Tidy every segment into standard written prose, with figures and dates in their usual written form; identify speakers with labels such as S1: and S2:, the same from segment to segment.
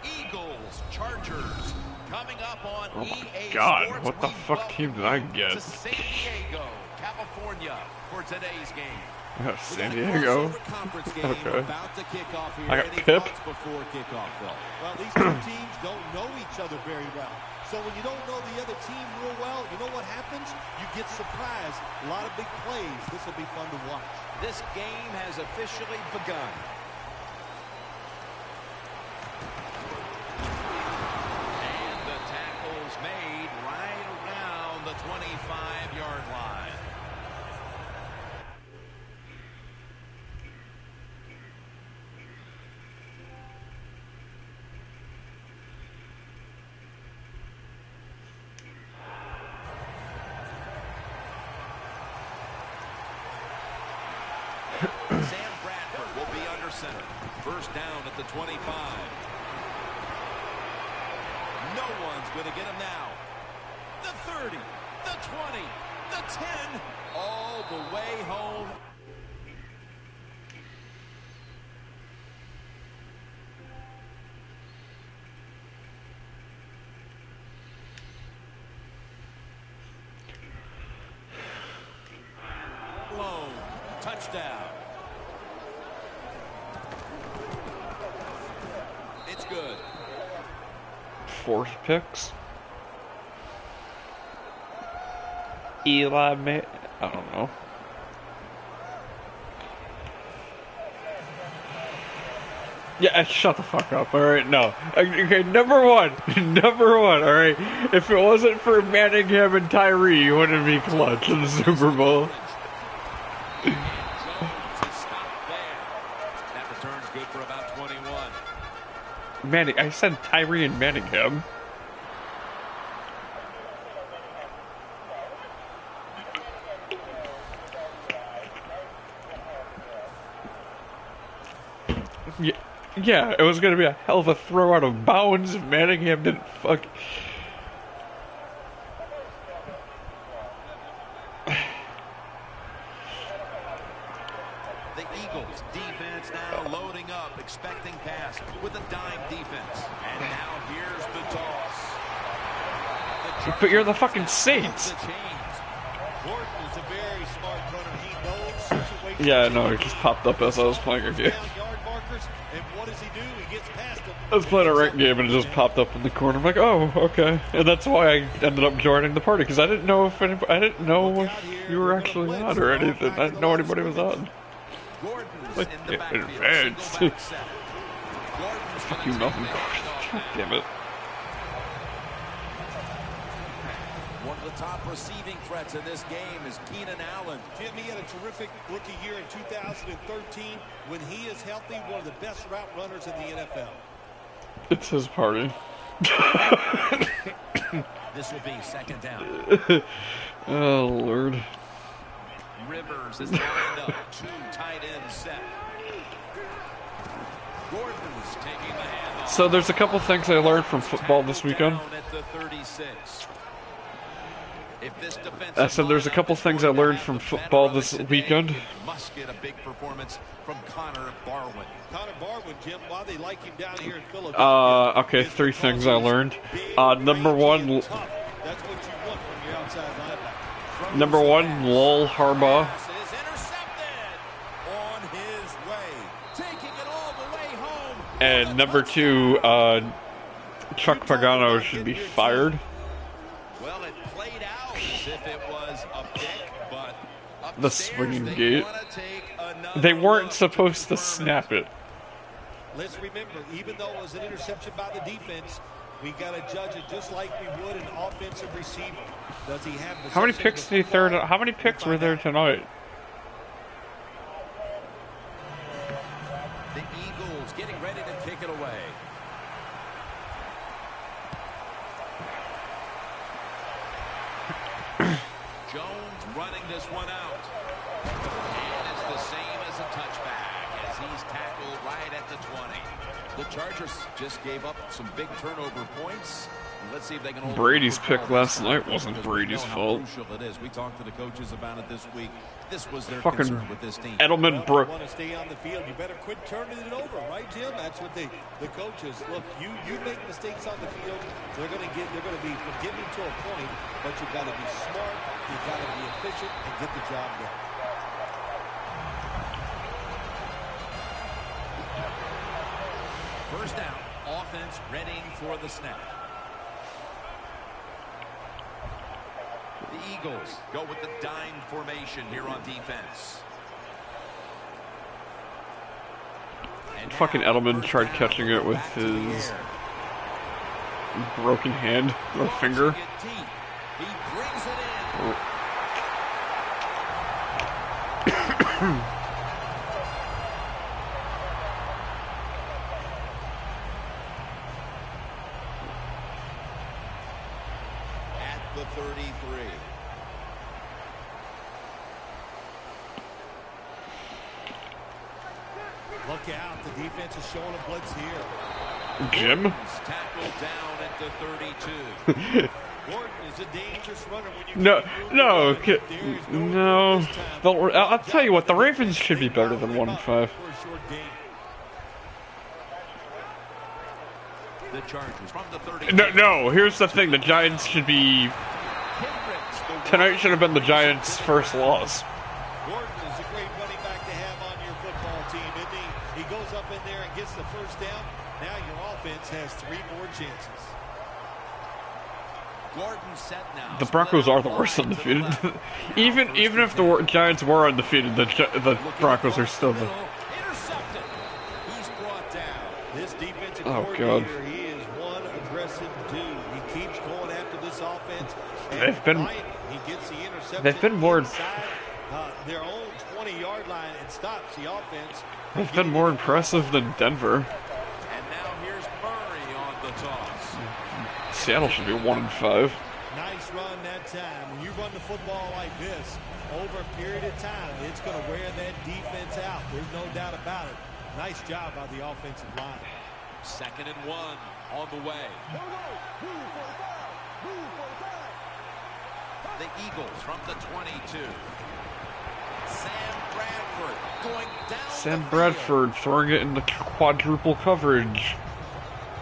S1: Eagles, Chargers, coming up on
S2: oh my
S1: EA
S2: God,
S1: Sports.
S2: what the fuck team did I get?
S1: To San Diego, California for today's game.
S2: San Diego. Okay.
S3: About to kick off here.
S2: I got
S3: Any
S2: Pip.
S3: thoughts before kickoff, Phil? Well, these two teams don't know each other very well. So when you don't know the other team real well, you know what happens? You get surprised. A lot of big plays. This will be fun to watch.
S1: This game has officially begun. And the tackle's made right around the 25-yard line. Sam Bradford will be under center. First down at the 25. No one's going to get him now. The 30, the 20, the 10, all the way home. Blown. Touchdown. It's good.
S2: 4 picks. Eli May. I don't know. Yeah, shut the fuck up. All right, no. Okay, number one, number one. All right. If it wasn't for Manningham and Tyree, you wouldn't be clutch in the Super Bowl.
S1: That return's good for about 21.
S2: Manning, I said Tyree and Manningham. Yeah, it was gonna be a hell of a throw out of bounds if Manningham didn't fuck.
S1: The Eagles defense now loading up, expecting pass with a dime defense. And now here's the toss.
S2: But you're the fucking Saints.
S3: Gordon is a very smart runner. He knows situations.
S2: Yeah, no, it just popped up as I was playing a game.
S3: Yard markers, and what does he do? He gets past them.
S2: I was playing a ranked game and it just popped up in the corner. I'm like, oh, okay, and that's why I ended up joining the party because I didn't know if you were actually on or anything. I didn't know anybody was on.
S1: Gordon's
S2: Like,
S1: in the backfield.
S2: advanced.
S1: Single back set. Gordon's
S2: Fuck you,
S1: gonna
S2: Melvin
S1: take the
S2: Gordon.
S1: handoff
S2: God
S1: back.
S2: damn it.
S1: One of the top receiving threats in this game is Keenan Allen.
S3: Jim, he had a terrific rookie year in 2013. When he is healthy, one of the best route runners in the NFL.
S2: It's his party.
S1: This will be second down.
S2: Oh, Lord.
S1: Rivers is lined up. 2 tight ends set. Gordon's taking the handoff.
S2: So there's a couple things I learned from football this weekend.
S1: Down at the 36. If this defensive
S2: I said there's a couple things I learned from football this weekend.
S1: Must get a big performance from Connor Barwin.
S3: Connor Barwin, Jim, why they like him down here in Philadelphia?
S2: Okay, 3 things I learned. Number one,
S3: That's what you want from your outside linebacker.
S2: number one, lol Harbaugh.
S1: Pass is intercepted on his way, taking it all the way home.
S2: And number 2, Chuck Pagano should be fired.
S1: Well, it played out as if it was a pick, but
S2: The
S1: upstairs,
S2: swinging
S1: they
S2: gate.
S1: wanna take another
S2: They weren't
S1: look
S2: supposed to
S1: confirm
S2: snap it.
S3: Let's remember, even though it was an interception by the defense, we got to judge it just like we would an offensive receiver. Does he have the
S2: How many picks did he throw? How many picks were there tonight?
S1: The Eagles getting ready to kick it away. Jones running this one out. And it's the same as a touchback as he's tackled right at the 20. The Chargers just gave up some big turnover points. Let's see if they can hold
S2: Brady's pick last night wasn't Brady's fault.
S1: Crucial it is. We talked to the coaches about it this week. This was their
S2: Fucking
S1: concern with this team.
S2: Edelman broke.
S3: Want to stay on the field? You better quit turning it over, right, Jim? That's what the coaches look. You make mistakes on the field, they're going to be forgiving to a point, but you got to be smart, you got to be efficient, and get the job done.
S1: First down, offense readying for the snap. The Eagles go with the dime formation here on defense. And
S2: Fucking Edelman tried catching it with his broken hand or finger.
S1: He brings it in. At the 33.
S3: Look out. The defense is showing a blitz here.
S2: Jim?
S1: Tackled down at the 32.
S3: Gordon is a dangerous runner when you
S2: no. I'll tell you what, the Ravens should be better than 1-5.
S1: The Chargers from the 30.
S2: No, here's the thing, the Giants should be... Tonight should have been the Giants' first loss.
S3: Gordon is a great running back to have on your football team, isn't he? He goes up in there and gets the first down. Now your offense has 3 more chances.
S1: Gordon set now.
S2: The Broncos are the worst undefeated. even if the Giants were undefeated, the Broncos are still the...
S1: Intercepted. He's brought down.
S3: This defensive
S2: God.
S3: coordinator, he is one aggressive dude. He keeps going after this offense.
S2: They've been...
S3: He gets the interception.
S2: They've been more...
S3: Inside, their own 20-yard line and stops the offense.
S2: They've been more impressive than Denver.
S1: And now here's Murray on the toss.
S2: Seattle should be 1-5.
S3: Nice run that time. When you run the football like this, over a period of time, it's going to wear that defense out. There's no doubt about it. Nice job by the offensive line.
S1: 2nd and 1 on the way. The Eagles from the 22. Sam Bradford going down.
S2: Sam Bradford throwing it in the quadruple coverage.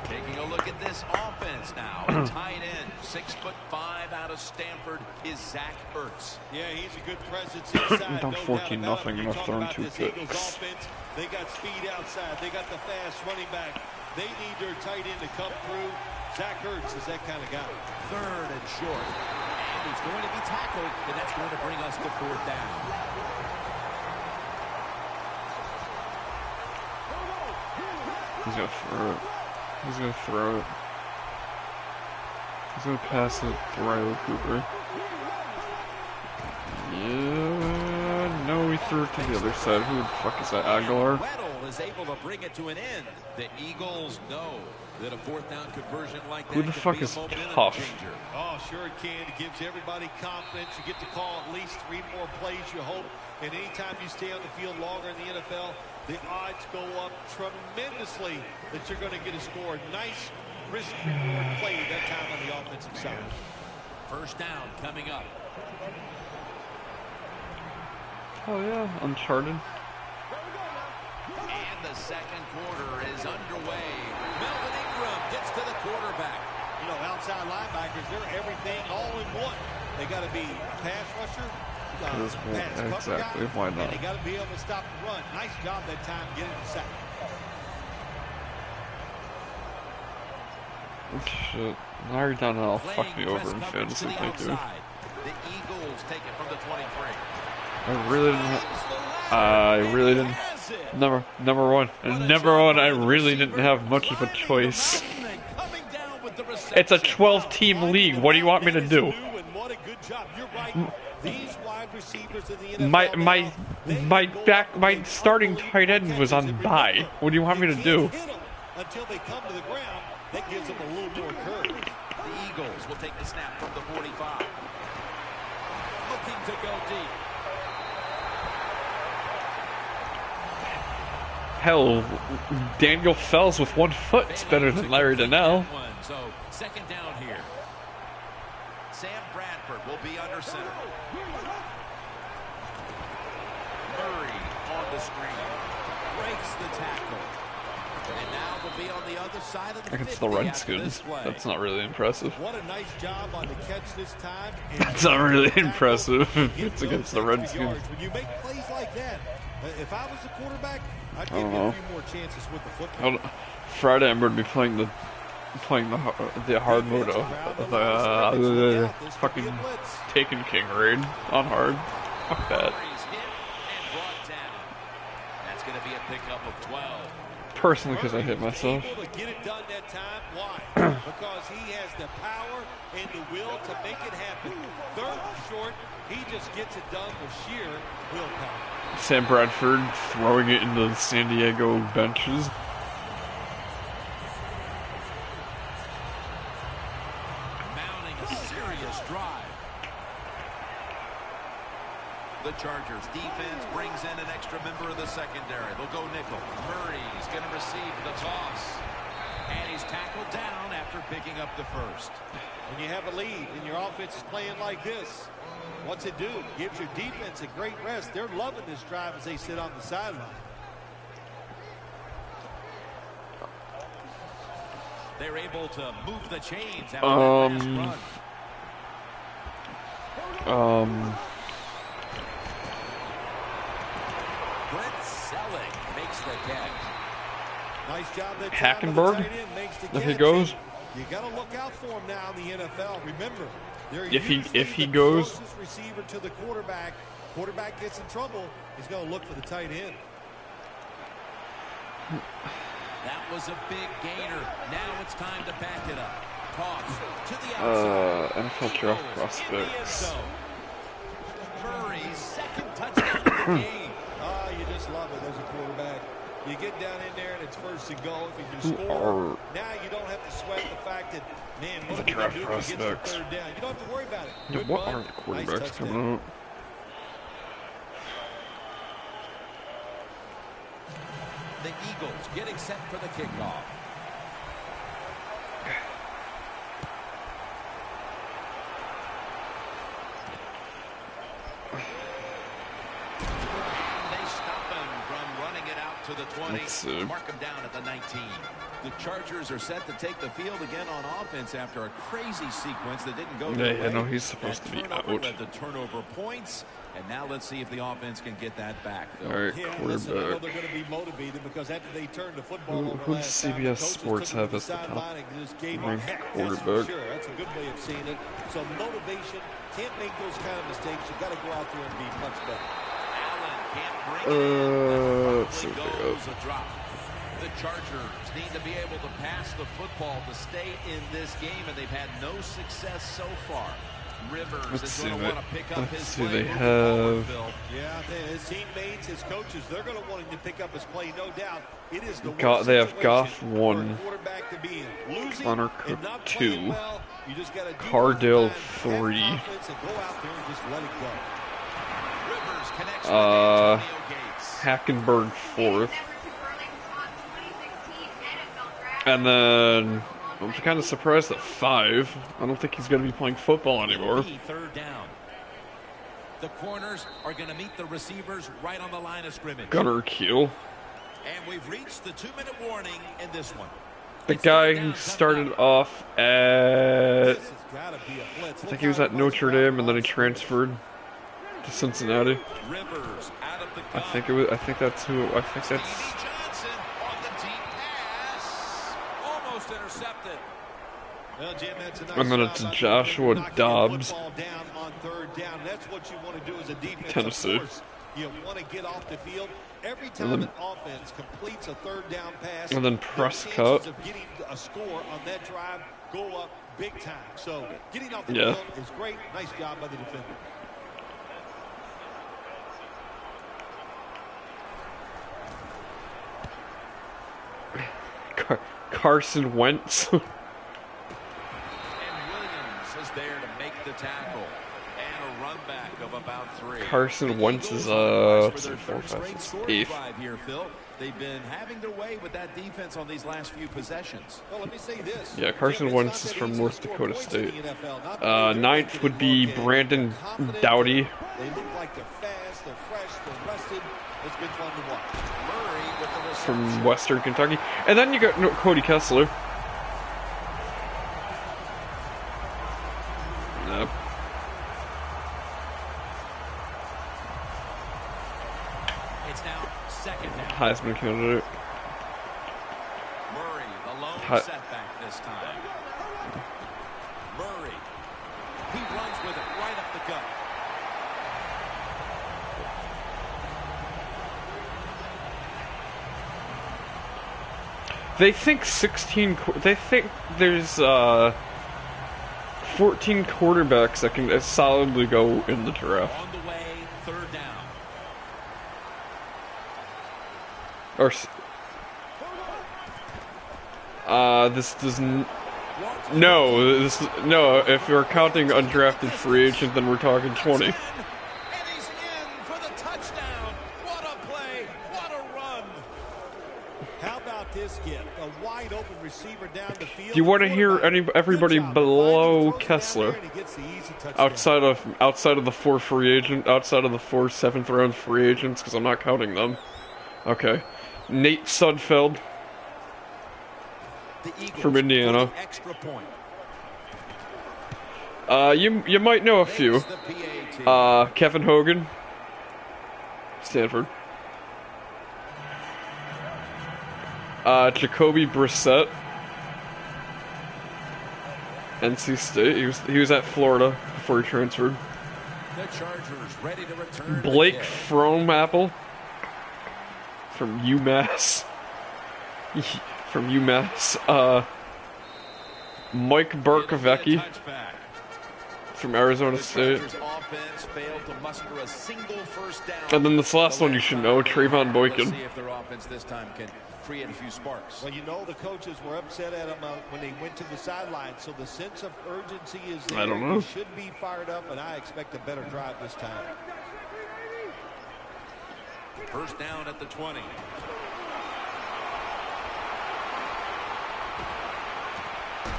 S1: Taking a look at this offense now. Tight end, 6'5" out of Stanford is Zach Ertz.
S3: Yeah, he's a good presence inside.
S2: Down 14-0 and I've thrown 2 picks.
S3: They got speed outside. They got the fast running back. They need their tight end to come through. Zach Ertz is that kind of guy.
S1: 3rd and short. And he's going to be tackled, and that's going to bring us to 4th down.
S2: He's gonna throw it. He's gonna throw it. He's gonna pass it to Riley Cooper. Yeah, no, he threw it to the other side. Who the fuck is that, Aguilar?
S1: Weddle is able to bring it to an end. The Eagles know that a 4th down conversion like that
S2: Who the fuck is Tough?
S3: Oh, sure it can. It gives everybody confidence. You get to call at least 3 more plays, you hope. And anytime you stay on the field longer in the NFL, the odds go up tremendously that you're going to get a score. Nice risk-reward play that time on the offensive side.
S1: 1st down coming up.
S2: Oh yeah, Uncharted.
S1: And the 2nd quarter is underway. Melvin Ingram gets to the quarterback.
S3: You know, outside linebackers, they're everything all in one. They got to be a pass rusher, pass cover
S2: Exactly,
S3: guy,
S2: why not?
S3: and they got to be able to stop the run. Nice job that time getting the sack.
S2: Shit. Now you're down and I'll fuck me over in fantasy, thank you.
S1: The Eagles take it from the 23.
S2: I really didn't. Number one, I really didn't have much of a choice. It's a 12-team league. What do you want me to do? My starting tight end was on bye. What do you want me to do?
S3: Until they come to the ground, that gives them a little more courage.
S1: The Eagles will take the snap from the 45. looking to go deep.
S2: Hell, Daniel Fells with 1 foot is better than Larry Donnell.
S1: So, second down here. Sam Bradford will be under center. Murray on the screen. Breaks the tackle. And now will be on the other side of the
S2: Against the Redskins. That's not really impressive.
S3: What a nice job on the catch this time.
S2: That's not really impressive if it's against the Redskins.
S3: When you make plays like that, if I was the quarterback, I'd give you a few more chances with the football.
S2: Friday I'm going to be playing the hard mode of the fucking Taken King raid on hard. Fuck that.
S1: That's going to be a pickup of 12.
S2: Personally, because I hit myself.
S3: Able to get it done that time. Why? Because he has the power and the will to make it happen. Third and short, he just gets it done with sheer willpower.
S2: Sam Bradford throwing it into the San Diego benches.
S1: Mounting a serious drive. The Chargers defense brings in an extra member of the secondary. They'll go nickel. Murray's going to receive the toss. And he's tackled down after picking up the first.
S3: When you have a lead and your offense is playing like this, what's it do? Gives your defense a great rest. They're loving this drive as they sit on the sideline.
S1: They're able to move the chains after that last run. Brett Selleck makes the catch.
S3: Nice job that
S2: Hackenberg, if he goes.
S3: You got to look out for him now in the NFL. Remember, they're
S2: if he goes,
S3: closest receiver to the quarterback. Quarterback gets in trouble, he's going to look for the tight end.
S1: That was a big gainer. Now it's time to back it up. Toss to the outside.
S2: NFL draft prospects.
S1: Murray's second touchdown of the game.
S3: You just love it as a quarterback. You get down in there and it's first and goal. If you can score, now you don't have to sweat the fact that, man, what are we going to do if we get the third down? You don't have to worry about it.
S2: Yeah, what are the quarterbacks coming out?
S1: The Eagles getting set for the kickoff. To the 20, mark him down at the 19. The Chargers are set to take the field again on offense after a crazy sequence that didn't go
S2: their way. No, he's supposed to be out.
S1: Led to turnover points, and now let's see if the offense can get that back.
S2: All right,
S3: quarterback. I know they're going to be motivated because after they turned the football over
S2: who does CBS Sports have as the top ranked quarterback?
S3: Sure, that's a good way of seeing it. So motivation, can't make those kind of mistakes. You've got to go out there and be much better.
S2: Let's see
S1: The Chargers need to be able to pass the football to stay in this game, and they've had no success so far. Rivers is going to want to pick up his play.
S2: They have.
S3: Yeah, his teammates, his coaches, they're going to want him to pick up his play, no doubt. It is the
S2: they have Goff 1,
S3: Connor
S2: Cook 2, Cardale 3. Hackenberg 4th. And then I'm kind of surprised at 5. I don't think he's going to be playing football anymore.
S1: Third down. The corners are going to meet the receivers right on the line of scrimmage.
S2: Gunner Keel.
S1: And we've reached the 2-minute warning in this one.
S2: The guy who started off at, I think he was at Notre Dame, and then he transferred to Cincinnati.
S1: Rivers out of the
S2: I think that's who. I think that's.
S1: Johnson on the deep pass, almost intercepted.
S3: Well, Jim, that's a nice
S2: And then it's Joshua Dobbs.
S3: Down on third down. That's what you want to do as a defense.
S2: Tennessee.
S3: You want to get off the field. Every time an offense completes a third down pass,
S2: and then Prescott.
S3: Of getting a score on that drive go up big time. So getting off the
S2: Yeah.
S3: field is great. Nice job by the defender.
S2: Carson Wentz.
S1: And Williams is there to make the tackle. And a run back of about 3.
S2: Carson Wentz is let's see, 4, 5, 6, 8th.
S1: Here, Phil. They've been having their way with that defense on these last few possessions.
S3: Well, let me say this.
S2: Yeah, Carson Wentz is from North Dakota State. 9th would be Brandon Doughty.
S3: They look like they're fast, they're fresh, they're rested. It's been fun to watch.
S1: Murray with the reception.
S2: From Western Kentucky. And then you got Cody Kessler. Nope.
S1: It's now second down.
S2: Heisman candidate.
S1: Murray, the lone setback this time. Murray. He runs with it right up the gut.
S2: They think 16. They think there's 14 quarterbacks that can solidly go in the draft.
S1: On the way, third down.
S2: Or this doesn't. No, no. If we're counting undrafted free agent, then we're talking 20.
S1: And he's in for the touchdown. What a play. What a run.
S3: How about this gift? A wide open receiver down the field.
S2: Do you want to hear everybody below Kessler? Outside of the 4 free agent, outside of the 4 7th round free agents, because I'm not counting them. Okay, Nate Sudfeld from Indiana.
S1: Extra point.
S2: You might know a few. Kevin Hogan, Stanford. Jacoby Brissett, NC State. He was at Florida before he transferred.
S1: The Chargers ready to return.
S2: Blake Frommapple from UMass. From UMass. Mike Barkovecki from Arizona State. And then this last one you should know, Trayvon Boykin.
S1: See if their offense this time can create a few sparks.
S3: Well, you know the coaches were upset at him when they went to the sideline, so the sense of urgency is there.
S2: I don't know.
S3: He should be fired up, and I expect a better drive this time.
S1: First down at the 20.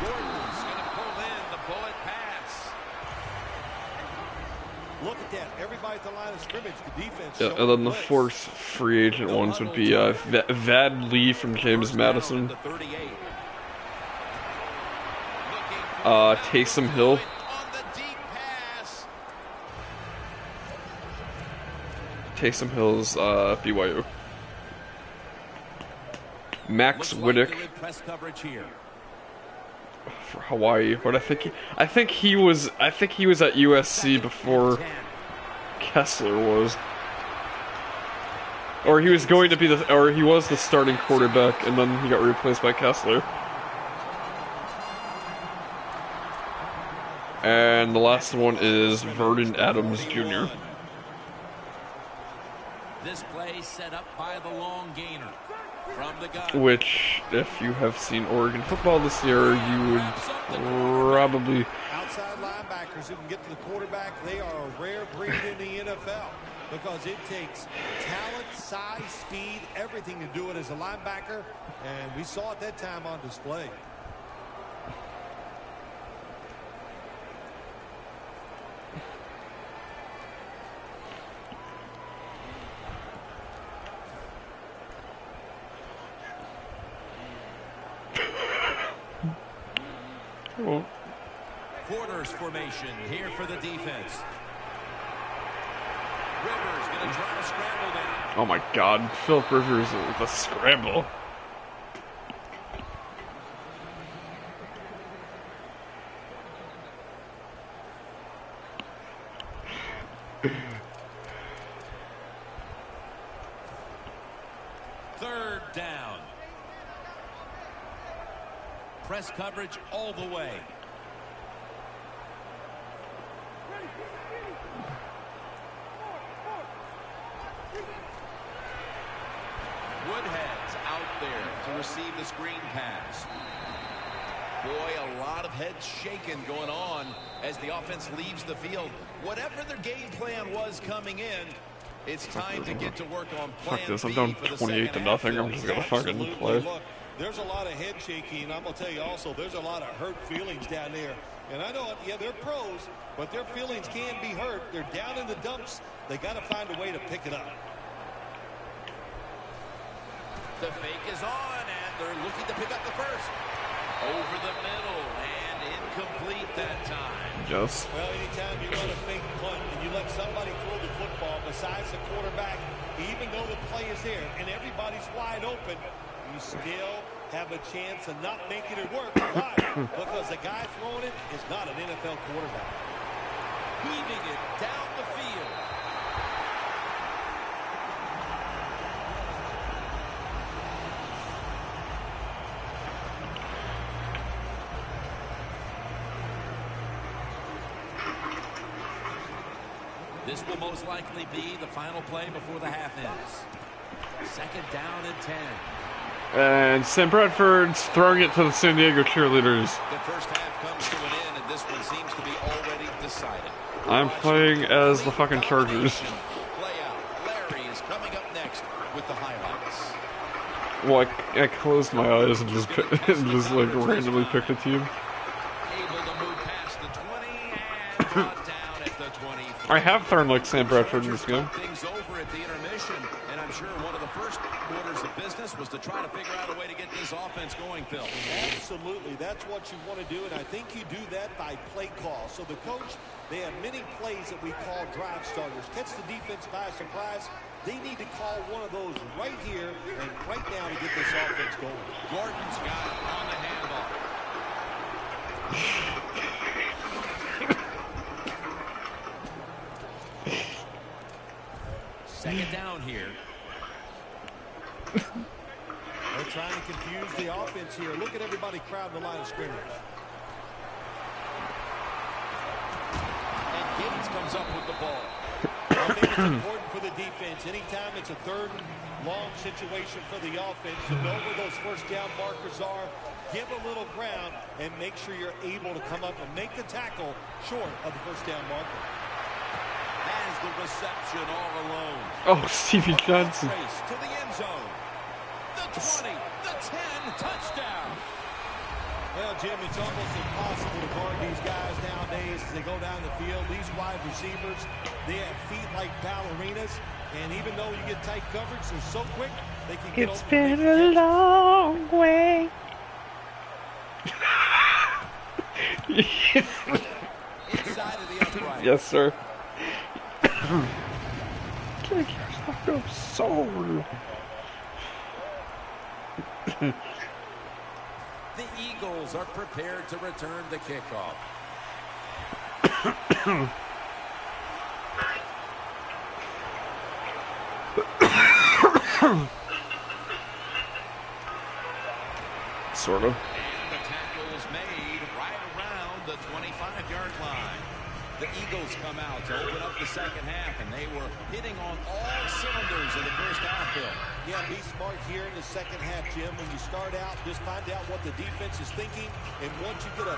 S1: Gordon's going to pull in the bullet pass.
S3: Look at that. Everybody at the line of scrimmage, the defense.
S2: Yeah, and then the 4th free agent ones would be Vad Lee from James Madison. Taysom Hill. Taysom Hill's BYU. Max Widdick for Hawaii, but I think he was at USC before Kessler was, or he was going to be he was the starting quarterback, and then he got replaced by Kessler. And the last one is Vernon Adams Jr.
S1: This play set up by the long gainer from the gun.
S2: Which, if you have seen Oregon football this year, you would probably.
S3: Outside linebackers who can get to the quarterback, they are a rare breed in the NFL because it takes talent, size, speed, everything to do it as a linebacker, and we saw it that time on display.
S2: Oh.
S1: Quarters formation here for the defense. Rivers going to try to scramble down.
S2: Oh my God, Philip Rivers with a scramble.
S1: Third down. Press coverage all the way. Woodhead's out there to receive the screen pass. Boy, a lot of heads shaking going on as the offense leaves the field. Whatever their game plan was coming in, it's time to get to work on plan
S2: Fuck this, I'm
S1: B
S2: down
S1: for the
S2: 28 to
S1: second
S2: nothing.
S1: half.
S2: I'm just gonna fucking
S3: Absolutely.
S2: play.
S3: Look, there's a lot of head shaking, and I'm going to tell you also, there's a lot of hurt feelings down there. And I know, yeah, they're pros, but their feelings can be hurt. They're down in the dumps. They got to find a way to pick it up.
S1: The fake is on, and they're looking to pick up the first. Over the middle, and incomplete that time.
S2: Yes.
S3: Well, anytime you run a fake punt and you let somebody throw the football besides the quarterback, even though the play is there and everybody's wide open, you still have a chance of not making it work. Why? Because the guy throwing it is not an NFL quarterback.
S1: Weaving it down the field. This will most likely be the final play before the half ends. Second down and 10.
S2: And Sam Bradford's throwing it to the San Diego cheerleaders.
S1: The first half comes to an end, and this one seems to be already decided.
S2: I'm playing as the fucking Chargers.
S1: Play out. Larry is coming up next with the highlights.
S2: Well, I closed my eyes and just like randomly picked a team.
S1: Able to move past the 20 and brought down at the 20.
S2: I have thrown like Sam Bradford in this game.
S1: Things over at the intermission, and I'm sure one of the first orders of business was to try to figure out a way to get this offense going, Phil.
S3: Absolutely. That's what you want to do, and I think you do that by play call. So the coach, they have many plays that we call drive starters. Catch the defense by surprise. They need to call one of those right here and right now to get this offense going.
S1: Gordon's got it on the handball. Second down here.
S3: They're trying to confuse the offense here. Look at everybody crowding the line of scrimmage.
S1: And Gates comes up with the ball.
S3: I think it's important for the defense. Anytime it's a third and long situation for the offense, to know where those first down markers are, give a little ground, and make sure you're able to come up and make the tackle short of the first down marker.
S1: Has the reception all alone.
S2: Oh, Stevie Johnson.
S1: Race to the end zone. The 20, the 10, touchdown.
S3: Well, Jim, it's almost impossible to guard these guys nowadays as they go down the field. These wide receivers, they have feet like ballerinas, and even though you get tight coverage, they're so quick, they can get
S2: It's
S3: over
S2: been a long way.
S1: Inside of the upright.
S2: Yes, sir. Kick yourself, go so rude.
S1: The Eagles are prepared to return the kickoff.
S2: Sort of.
S1: And the tackle is made right around the 25-yard line. The Eagles come out to open up the second half, and they were hitting on all cylinders in the first half, Bill.
S3: Yeah, be smart here in the second half, Jim. When you start out, just find out what the defense is thinking, and once you get a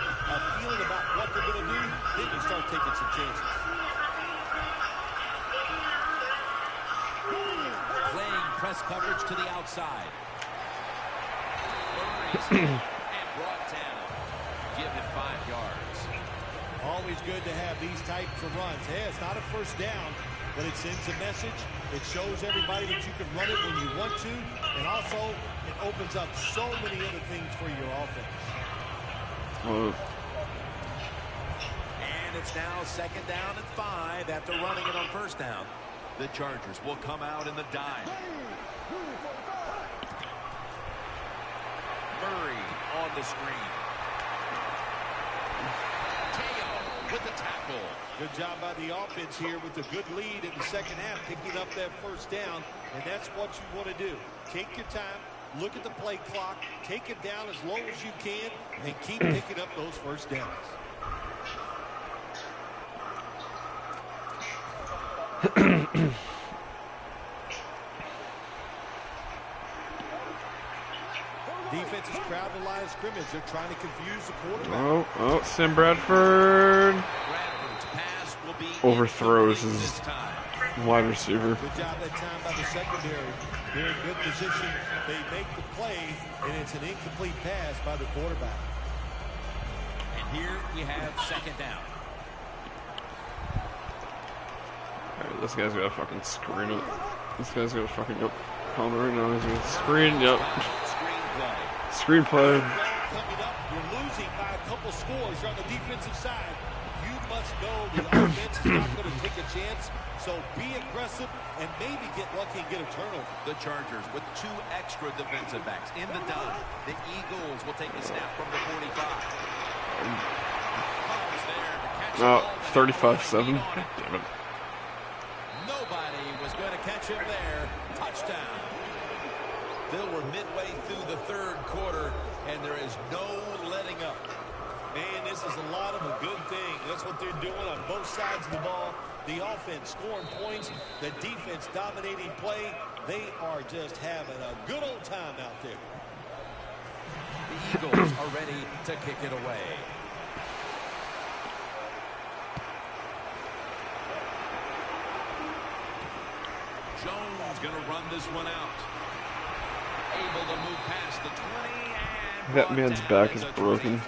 S3: feeling about what they're going to do, then you start taking some chances.
S1: Playing press coverage to the outside. And brought down. Give him 5 yards.
S3: Always good to have these types of runs. Hey, it's not a first down, but it sends a message. It shows everybody that you can run it when you want to, and also it opens up so many other things for your offense.
S1: And it's now second down and 5 after running it on first down. The Chargers will come out in the dime. Murray on the screen. Teo with the tackle.
S3: Good job by the offense here with a good lead in the second half, picking up that first down, and that's what you want to do. Take your time, look at the play clock, take it down as low as you can, and keep picking up those first downs. Defense is crowd in the line of scrimmage. They're trying to confuse the quarterback.
S2: Oh, Sam Bradford
S1: Bradford's pass will be
S2: overthrows his
S1: this time.
S2: wide receiver.
S3: Good job that time by the secondary. They're in good position. They make the play, and it's an incomplete pass by the quarterback.
S1: And here we have second down.
S2: Alright, this guy's gotta fucking screen it. This guy's gotta fucking go. Hold on right now. He's gonna screen. Yep. Screenplay.
S3: Coming up, you're losing by a couple scores. You're on the defensive side. You must know the offense is not going to take a chance. So be aggressive and maybe get lucky and get a turnover.
S1: The Chargers with 2 extra defensive backs in the dome. The Eagles will take the snap from the 45.
S2: 35-7. God damn it.
S3: Nobody was going to catch him there. Touchdown.
S1: Phil, we're midway through the third quarter, and there is no letting up.
S3: Man, this is a lot of a good thing. That's what they're doing on both sides of the ball. The offense scoring points, the defense dominating play. They are just having a good old time out there.
S1: The Eagles are ready to kick it away. Jones going to run this one out. Able to move past the 20 and
S2: That man's back is broken.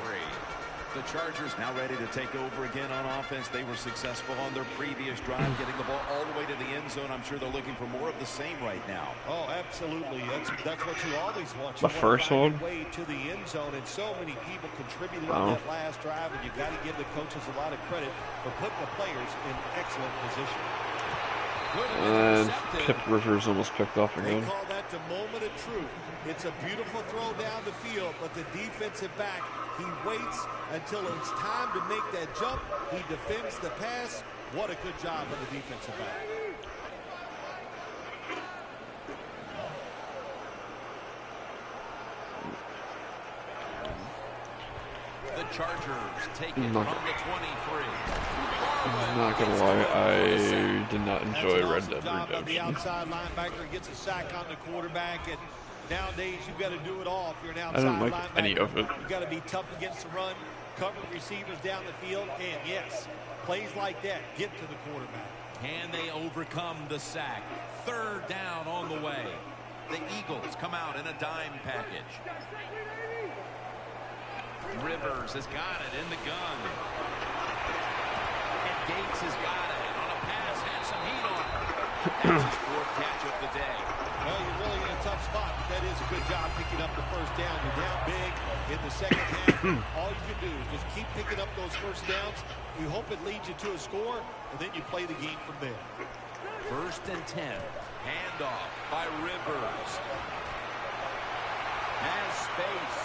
S1: The Chargers now ready to take over again on offense. They were successful on their previous drive, getting the ball all the way to the end zone. I'm sure they're looking for more of the same right now.
S3: Oh, absolutely. That's what you always want.
S2: The first one.
S3: Way to the end zone, and so many people contributed on that last drive, and you got to give the coaches a lot of credit for putting the players in excellent position.
S2: And Pip Rivers almost picked off again.
S3: They call that the moment of truth. It's a beautiful throw down the field, but the defensive back, he waits until it's time to make that jump. He defends the pass. What a good job by the defensive back.
S1: The Chargers take it from the 23.
S2: I'm not gonna lie, I did not enjoy Red Dead Redemption.
S3: The outside linebacker gets a sack on the quarterback, and nowadays you've got to do it all if you're an outside linebacker.
S2: I didn't like any of it.
S3: You've got to be tough against the run, cover receivers down the field, and yes, plays like that get to the quarterback.
S1: Can they overcome the sack? Third down on the way. The Eagles come out in a dime package. Rivers has got it in the gun. And Gates has got it on a pass. Has some heat on it. That's his 4th catch of the day.
S3: Well, you're really in a tough spot. That is a good job picking up the first down. You're down big in the second half. All you can do is just keep picking up those first downs. You hope it leads you to a score, and then you play the game from there.
S1: 1st and 10. Handoff by Rivers. Has space.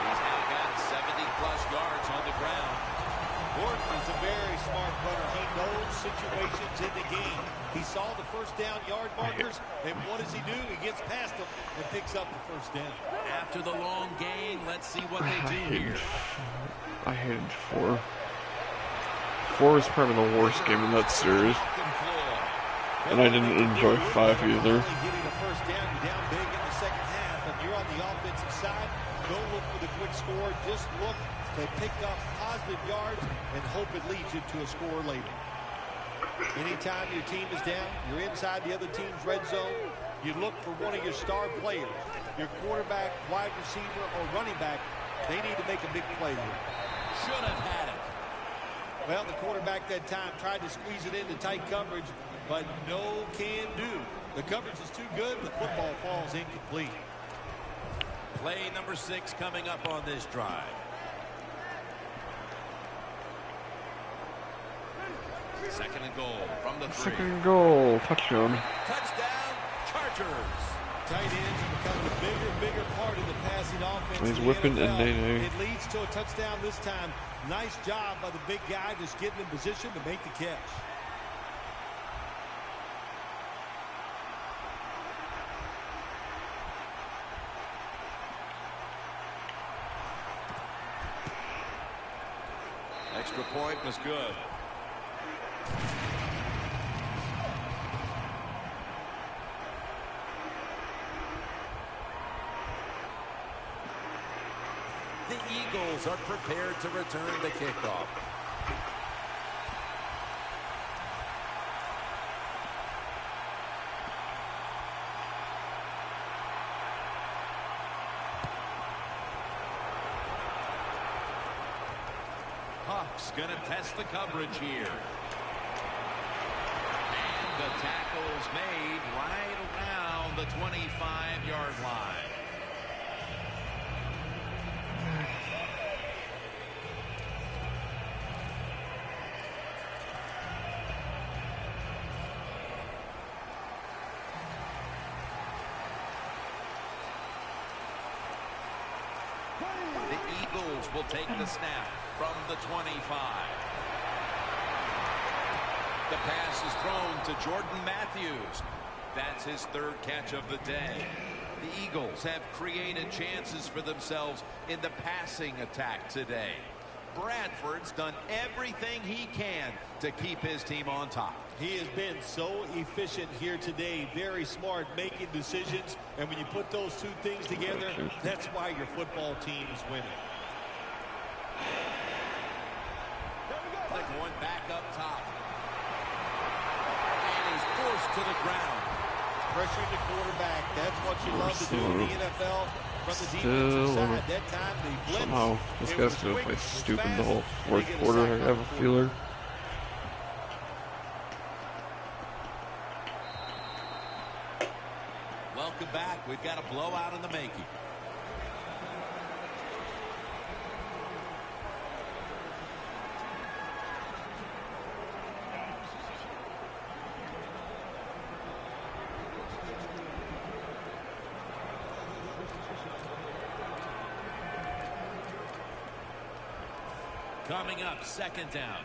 S1: He's now got 70-plus yards on the ground.
S3: Gordon is a very smart runner. He knows situations in the game. He saw the first down yard markers, and what does he do? He gets past them and picks up the first down.
S1: After the long gain, let's see what they do here.
S2: I hated 4. 4 was probably the worst game in that series. And I didn't enjoy 5 either.
S3: Getting a first down, you're down big in the second half, and you're on the offensive side. Don't look for the quick score. Just look to pick up positive yards and hope it leads you to a score later. Anytime your team is down, you're inside the other team's red zone, you look for one of your star players, your quarterback, wide receiver, or running back. They need to make a big play here.
S1: Should have had it.
S3: Well, the quarterback that time tried to squeeze it into tight coverage, but no can do. The coverage is too good. The football falls incomplete.
S1: Play number 6 coming up on this drive. Second and goal from the 3.
S2: Second and goal. Touchdown.
S1: Touchdown, Chargers.
S3: Tight ends have become a bigger part of the passing offense.
S2: He's whipping and nay-nay.
S3: It leads to a touchdown this time. Nice job by the big guy just getting in position to make the catch.
S1: Extra point was good. Eagles are prepared to return the kickoff. Huff's going to test the coverage here. And the tackle's made right around the 25-yard line. The Eagles will take the snap from the 25. The pass is thrown to Jordan Matthews. That's his third catch of the day. The Eagles have created chances for themselves in the passing attack today. Bradford's done everything he can to keep his team on top.
S3: He has been so efficient here today. Very smart making decisions. And when you put those two things together, that's why your football team is winning.
S1: They're going back up top. And he's forced to the ground.
S3: Pressuring the quarterback. That's what you love to do in the NFL. From the defensive side, that time they blitz.
S2: Somehow, this guy's going to play stupid the whole fourth quarter, I have a feeler.
S1: Welcome back. We've got a blowout in the making. Coming up, second down.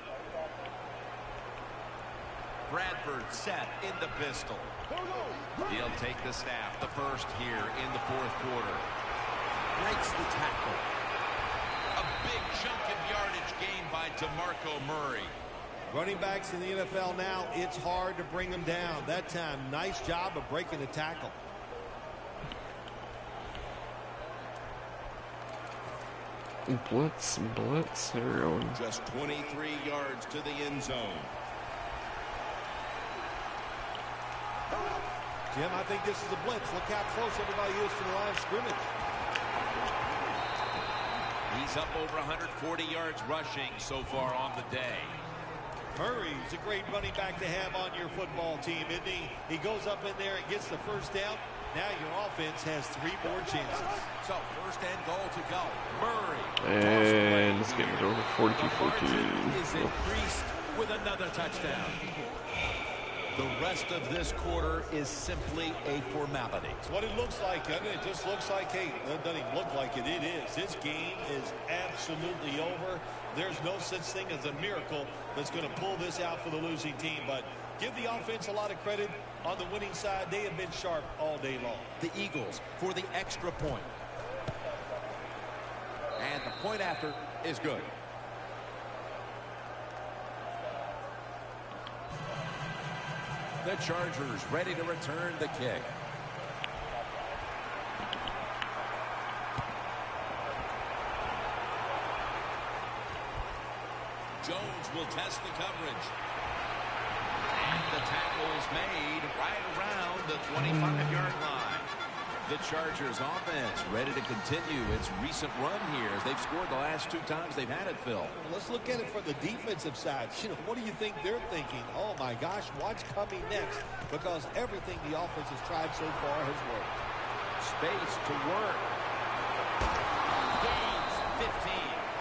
S1: Bradford set in the pistol. He'll take the snap, the first here in the fourth quarter. Breaks the tackle. A big chunk of yardage gained by DeMarco Murray.
S3: Running backs in the NFL now, it's hard to bring them down. That time, nice job of breaking the tackle.
S2: Blitz, there we go.
S1: Just 23 yards to the end zone.
S3: Jim, I think this is a blitz. Look how close everybody is to the line of scrimmage.
S1: He's up over 140 yards rushing so far on the day.
S3: Murray's a great running back to have on your football team, isn't he? He goes up in there and gets the first down. Now your offense has 3 more chances.
S1: So first and goal to go. Murray.
S2: And this game is over 42-14.
S1: Is increased with another touchdown. The rest of this quarter is simply a formality.
S3: It's what it looks like, doesn't it? It just looks like, hey, it doesn't even look like it. It is. This game is absolutely over. There's no such thing as a miracle that's going to pull this out for the losing team. But give the offense a lot of credit. On the winning side, they have been sharp all day long.
S1: The Eagles for the extra point. And the point after is good. The Chargers ready to return the kick. Jones will test the coverage. And the tackle's made right around the 25-yard line. The Chargers offense ready to continue its recent run here as they've scored the last 2 times they've had it, Phil.
S3: Let's look at it from the defensive side. You know, what do you think they're thinking? Oh, my gosh, what's coming next? Because everything the offense has tried so far has worked.
S1: Space to work. Gains 15.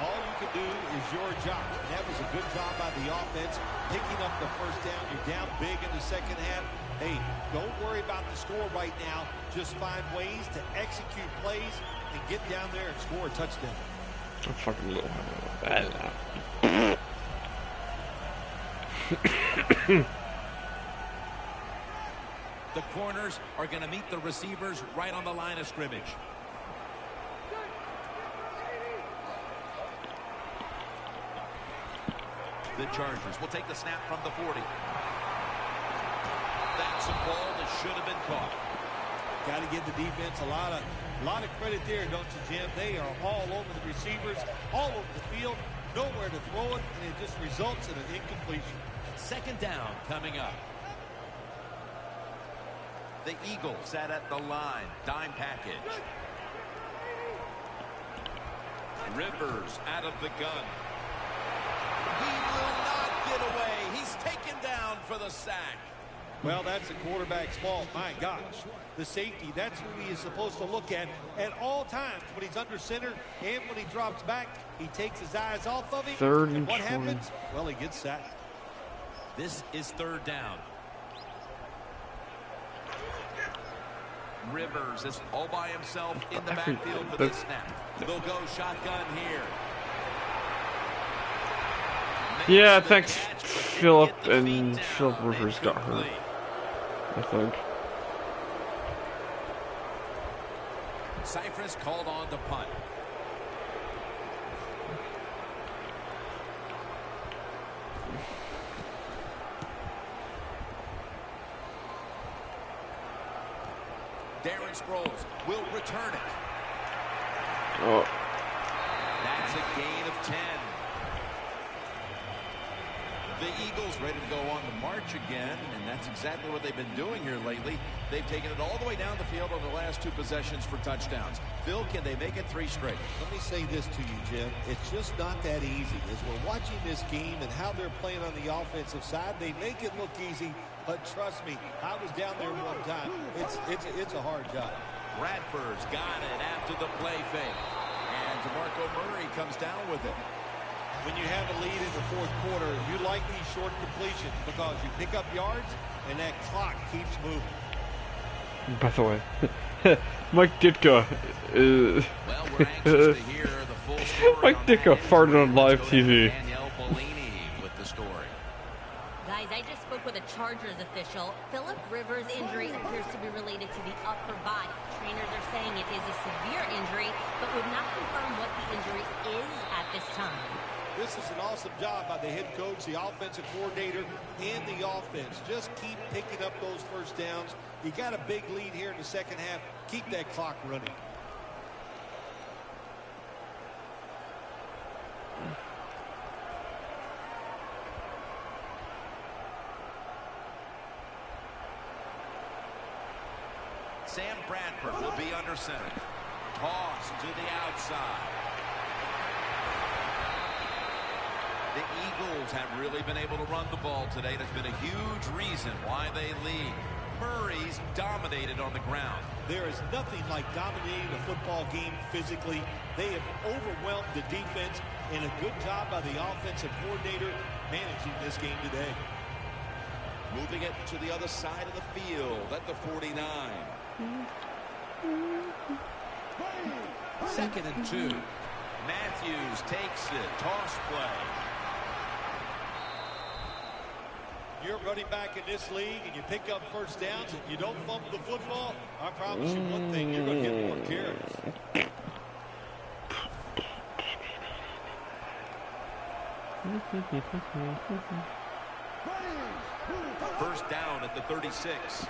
S3: All you can do is your job. And that was a good job by the offense, picking up the first down. You're down big in the second half. Hey, don't worry about the score right now. Just find ways to execute plays and get down there and score a touchdown.
S2: I'm fucking little.
S1: The corners are going to meet the receivers right on the line of scrimmage. The Chargers will take the snap from the 40. That's a ball that should have been caught.
S3: Got to give the defense a lot of credit there, don't you, Jim? They are all over the receivers, all over the field, nowhere to throw it, and it just results in an incompletion.
S1: Second down coming up. The Eagles set at the line. Dime package. Rivers out of the gun. He will not get away. He's taken down for the sack.
S3: Well, that's the quarterback's fault. My gosh. The safety, that's who he is supposed to look at all times. When he's under center and when he drops back, he takes his eyes off of him.
S2: Third and
S3: what
S2: 20.
S3: happens? Well, he gets sacked.
S1: This is third down. Rivers is all by himself in the backfield for this snap. They'll go shotgun here.
S2: Yeah, thanks, Philip, and Philip Rivers got hurt, I think.
S1: Cypress called on to punt. Darren Sproles will return it.
S2: Oh.
S1: That's a gain of 10. The Eagles ready to go on the march again, and that's exactly what they've been doing here lately. They've taken it all the way down the field on the last 2 possessions for touchdowns. Phil, can they make it 3 straight?
S3: Let me say this to you, Jim. It's just not that easy. As we're watching this game and how they're playing on the offensive side, they make it look easy, but trust me, I was down there one time. It's a hard job.
S1: Bradford's got it after the play fake. And DeMarco Murray comes down with it.
S3: When you have a lead in the fourth quarter, you like these short completions because you pick up yards and that clock keeps moving.
S2: By the way, Mike Ditka is...
S1: Well, we're anxious to hear the full story.
S2: Mike Ditka farted on live TV.
S1: Danielle Bellini with the story.
S4: Guys, I just spoke with a Chargers official. Philip Rivers' injury appears to be related to the upper body. Trainers are saying it is a severe injury, but would not confirm what the injury is at this time.
S3: This is an awesome job by the head coach, the offensive coordinator, and the offense. Just keep picking up those first downs. You got a big lead here in the second half. Keep that clock running.
S1: Sam Bradford will be under center. Toss to the outside. The Eagles have really been able to run the ball today. That's been a huge reason why they lead. Murray's dominated on the ground.
S3: There is nothing like dominating a football game physically. They have overwhelmed the defense, and a good job by the offensive coordinator managing this game today.
S1: Moving it to the other side of the field at the 49. 2nd and 2. Matthews takes it. Toss play.
S3: You're running back in this league and you pick up first downs and you don't bump the football, I promise you one thing, you're going to get more carries.
S1: First down at the 36.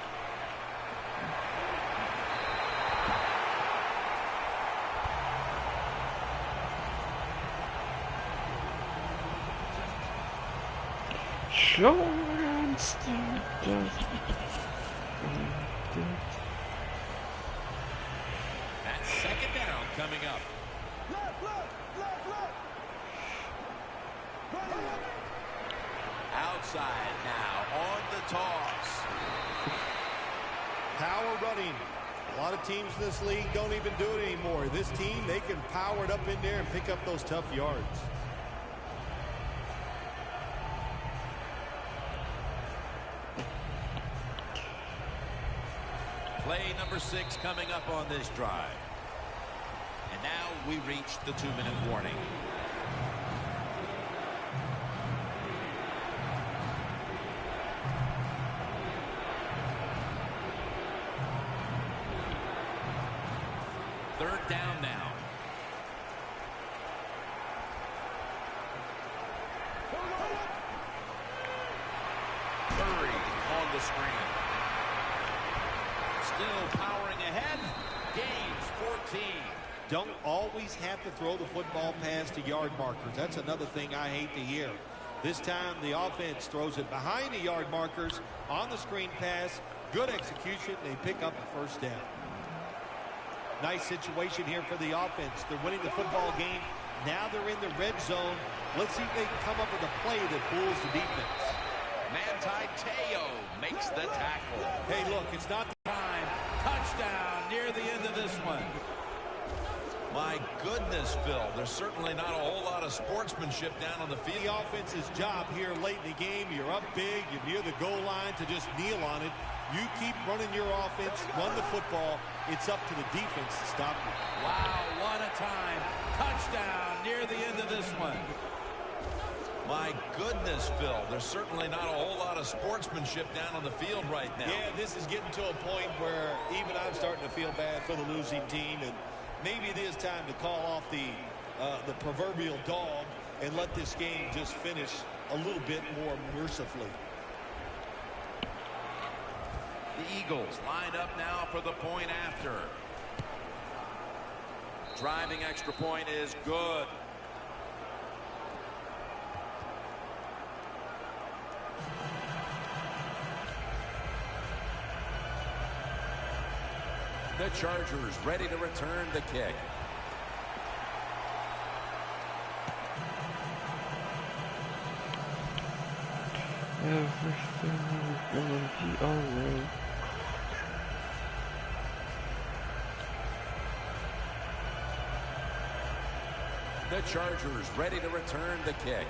S1: That's second down coming up. Outside now on the toss.
S3: Power running. A lot of teams in this league don't even do it anymore. This team, they can power it up in there and pick up those tough yards.
S1: Play number 6 coming up on this drive. And now we reach the 2-minute warning. Third down now. Murray on the screen. Still powering ahead. Gains 14.
S3: Don't always have to throw the football past the yard markers. That's another thing I hate to hear. This time the offense throws it behind the yard markers on the screen pass. Good execution. They pick up a first down. Nice situation here for the offense. They're winning the football game. Now they're in the red zone. Let's see if they can come up with a play that fools the defense.
S1: Manti Te'o makes the tackle.
S3: Hey, look, it's not
S1: Time. Touchdown near the end of this one. My goodness, Phil. There's certainly not a whole lot of sportsmanship down on the field.
S3: the offense's job here late in the game. You're up big. You're near the goal line to just kneel on it. You keep running your offense, run the football. It's up to the defense to stop you.
S1: Wow, what a time. Touchdown near the end of this one. My goodness, Phil. There's certainly not a whole lot of sportsmanship down on the field right now.
S3: Yeah, this is getting to a point where even I'm starting to feel bad for the losing team, and maybe it is time to call off the proverbial dog and let this game just finish a little bit more mercifully.
S1: The Eagles line up now for the point after. Driving extra point is good. The Chargers ready to return the kick.
S2: Everything is gonna be alright.
S1: The Chargers ready to return the kick.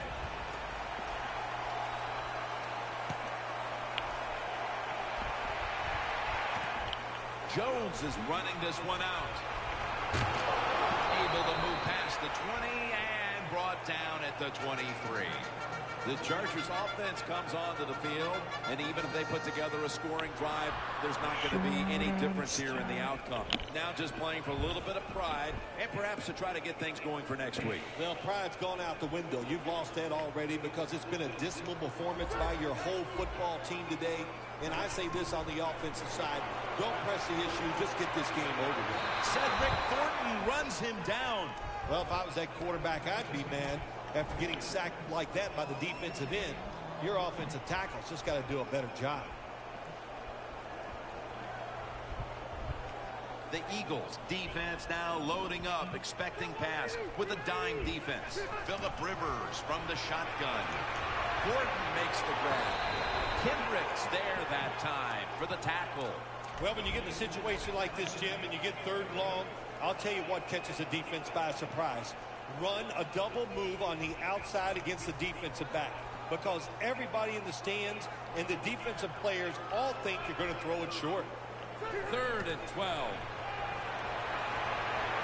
S1: Jones is running this one out. Able to move past the 20 and brought down at the 23. The Chargers offense comes onto the field, and even if they put together a scoring drive, there's not going to be any difference here in the outcome. Now just playing for a little bit of pride and perhaps to try to get things going for next week.
S3: Well, pride's gone out the window. You've lost that already because it's been a dismal performance by your whole football team today. And I say this on the offensive side, don't press the issue, just get this game over with.
S1: Cedric Thornton runs him down.
S3: Well, if I was that quarterback, I'd be mad after getting sacked like that by the defensive end. Your offensive tackle's just got to do a better job.
S1: The Eagles defense now loading up, expecting pass with a dime defense. Phillip Rivers from the shotgun. Gordon makes the grab. Kendricks there that time for the tackle.
S3: Well, when you get in a situation like this, Jim, and you get third and long, I'll tell you what catches the defense by surprise. Run a double move on the outside against the defensive back, because everybody in the stands and the defensive players all think you're going to throw it short.
S1: 3rd and 12.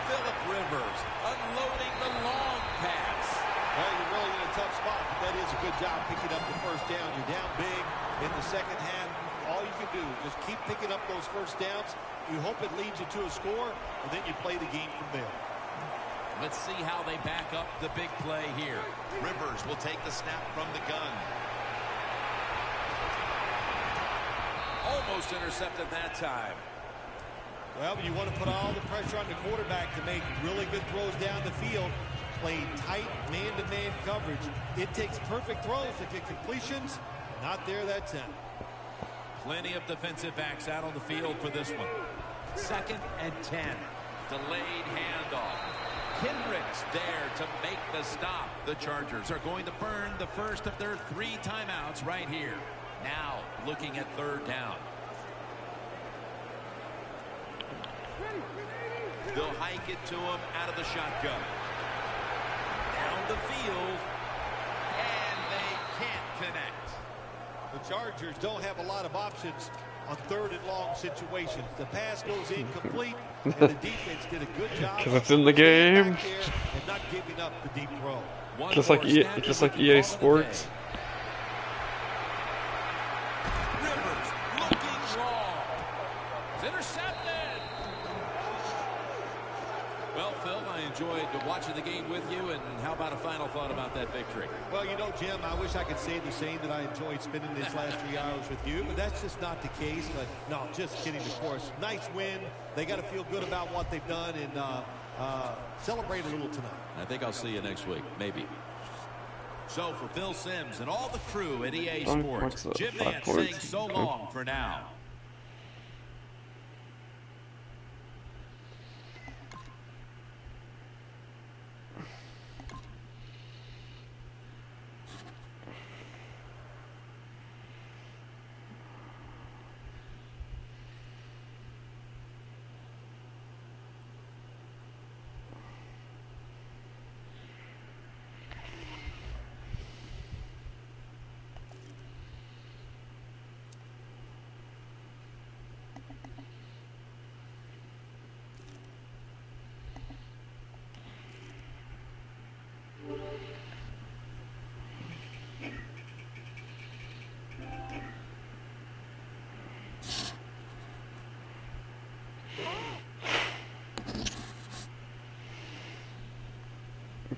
S1: Phillip Rivers unloading the long pass.
S3: Well, you're really in a tough spot, but that is a good job picking up the first down. You're down big in the second half. All you can do is just keep picking up those first downs. You hope it leads you to a score, and then you play the game from there.
S1: Let's see how they back up the big play here. Rivers will take the snap from the gun. Almost intercepted that time.
S3: Well, you want to put all the pressure on the quarterback to make really good throws down the field. Play tight man-to-man coverage. It takes perfect throws to get completions. Not there that time.
S1: Plenty of defensive backs out on the field for this one. 2nd and 10. Delayed handoff. Kendricks there to make the stop. The Chargers are going to burn the first of their 3 timeouts right here. Now looking at 3rd down. They'll hike it to him out of the shotgun. Down the field. And they can't connect.
S3: The Chargers don't have a lot of options on 3rd and long situations. The pass goes incomplete, and the defense did a good job.
S2: Because it's in the game.
S3: And not giving up the deep throw.
S2: Just like EA Sports.
S1: Rivers looking long. It's intercepted. Well, Phil, I enjoyed watching the game with you, and how about a final thought about that victory?
S3: Well, you know, Jim, I wish I could say the same, that I enjoyed spending these last 3 hours with you, but that's just not the case. But no, just kidding, of course. Nice win. They got to feel good about what they've done and celebrate a little tonight.
S1: I think I'll see you next week, maybe. So for Phil Simms and all the crew at EA Sports, Jim Nantz saying so long for now.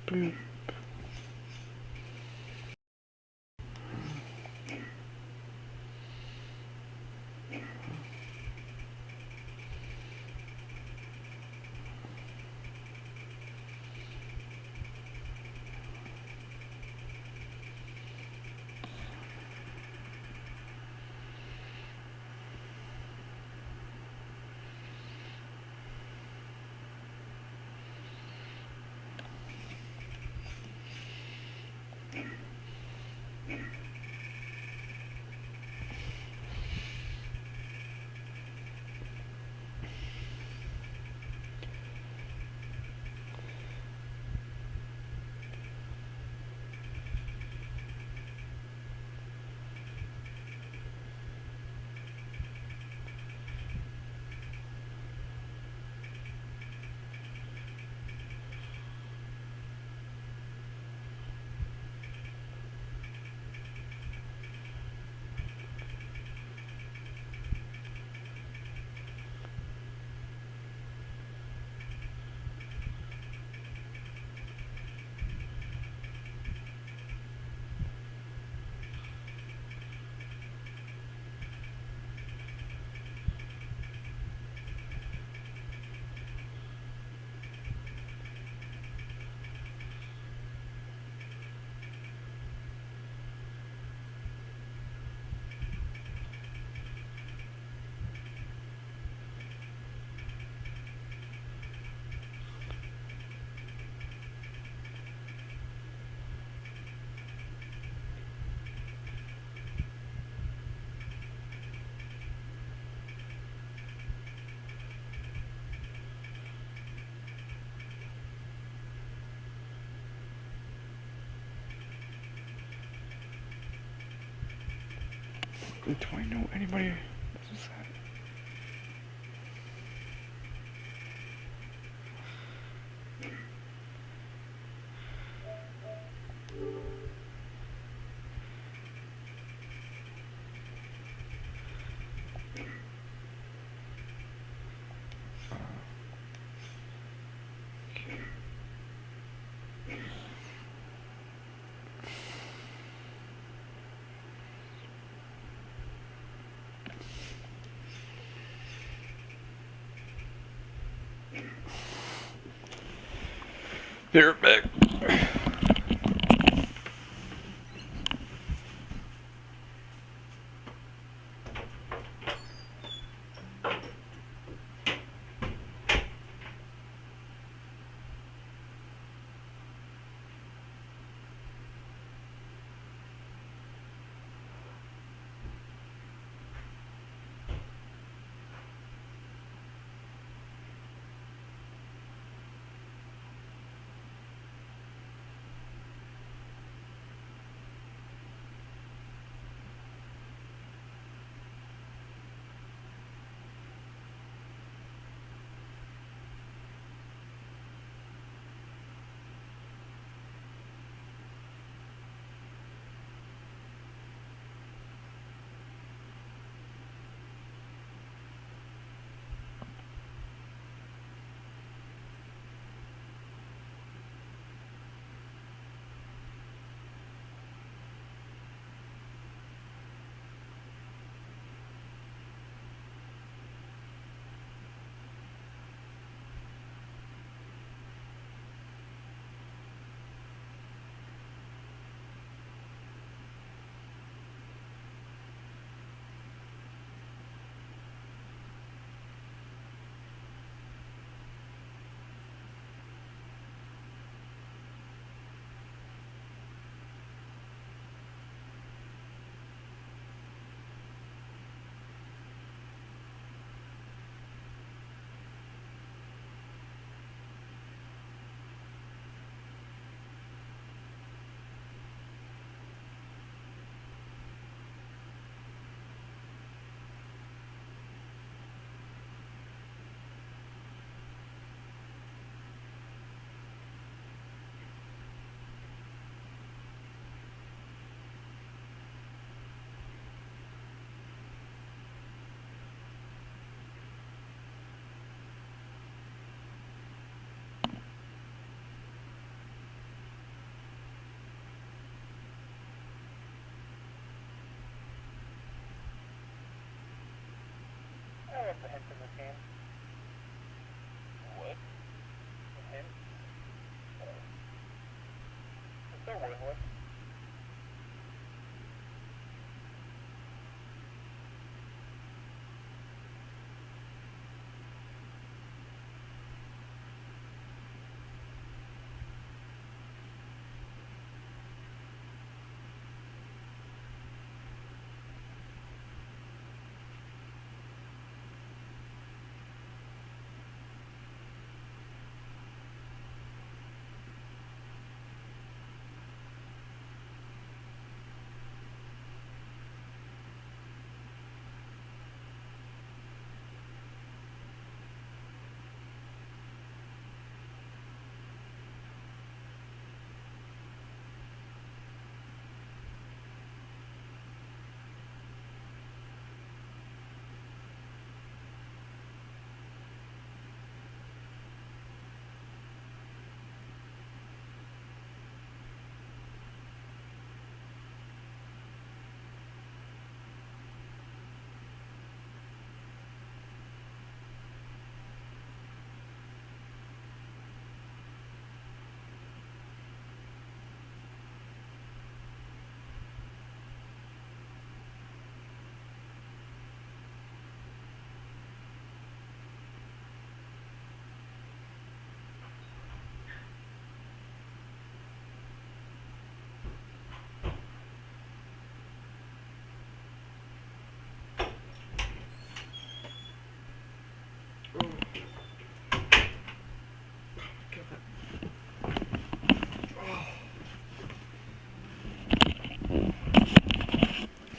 S2: Boop. Do I know anybody? This is Here, back.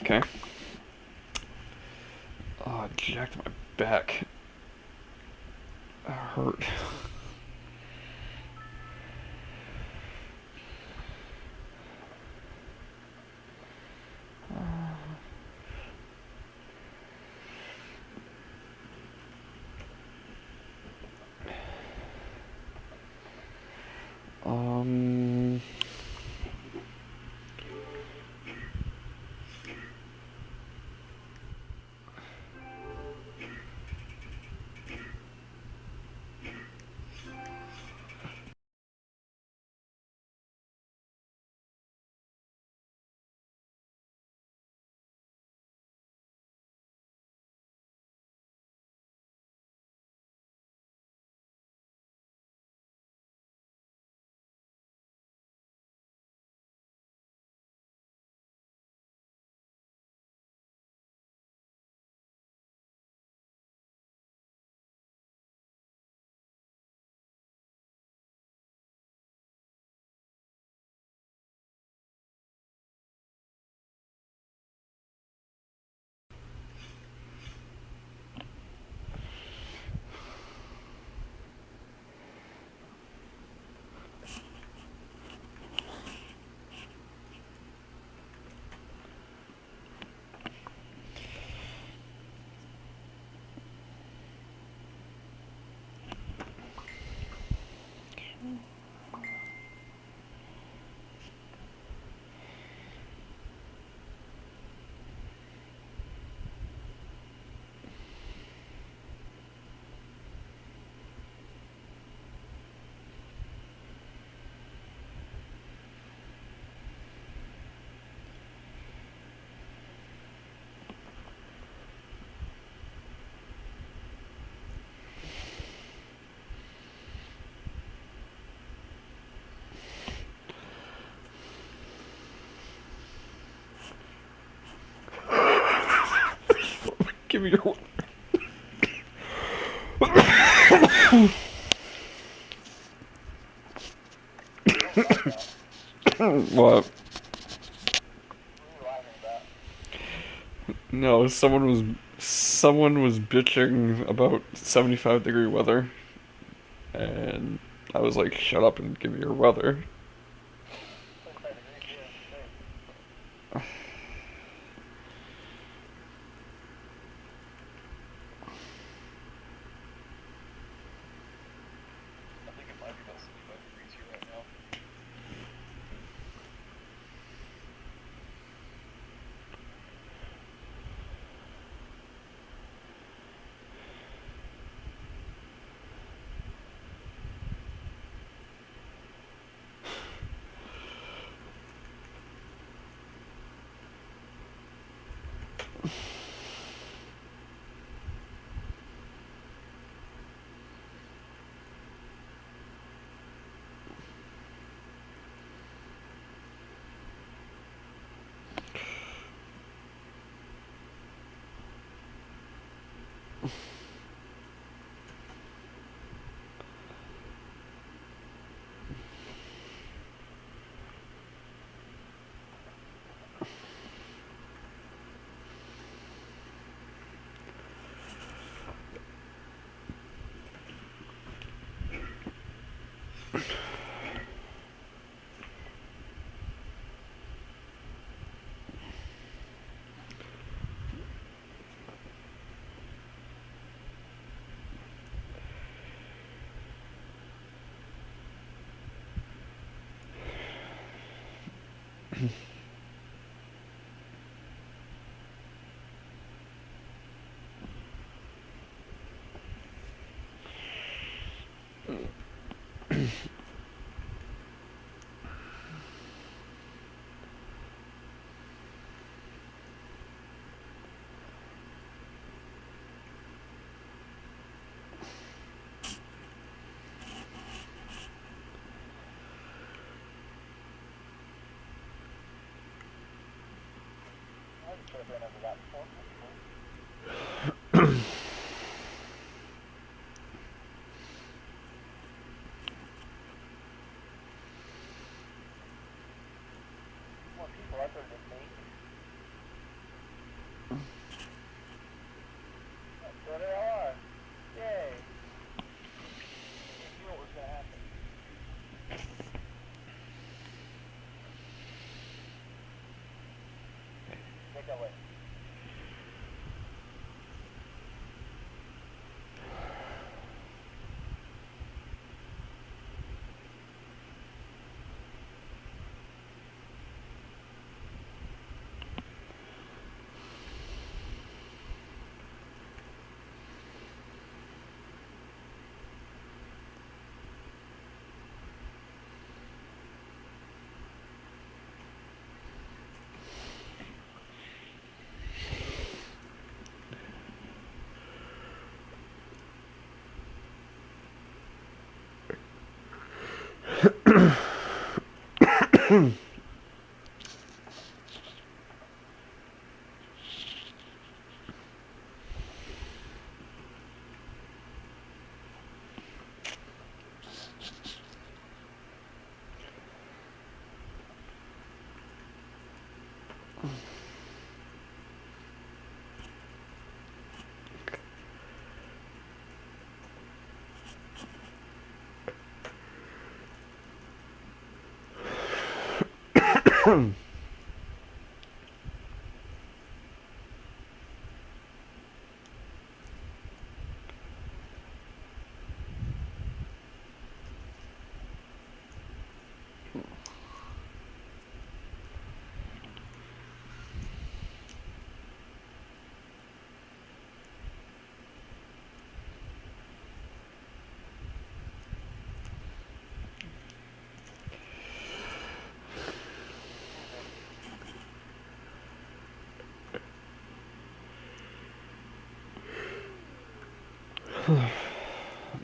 S2: Okay. Oh, it jacked my back. That hurt. Um... Give me your... What? No, someone was bitching about 75-degree weather, and I was like, "Shut up and give me your weather."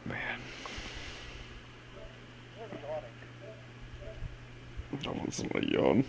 S2: Man. That wasn't a yawn.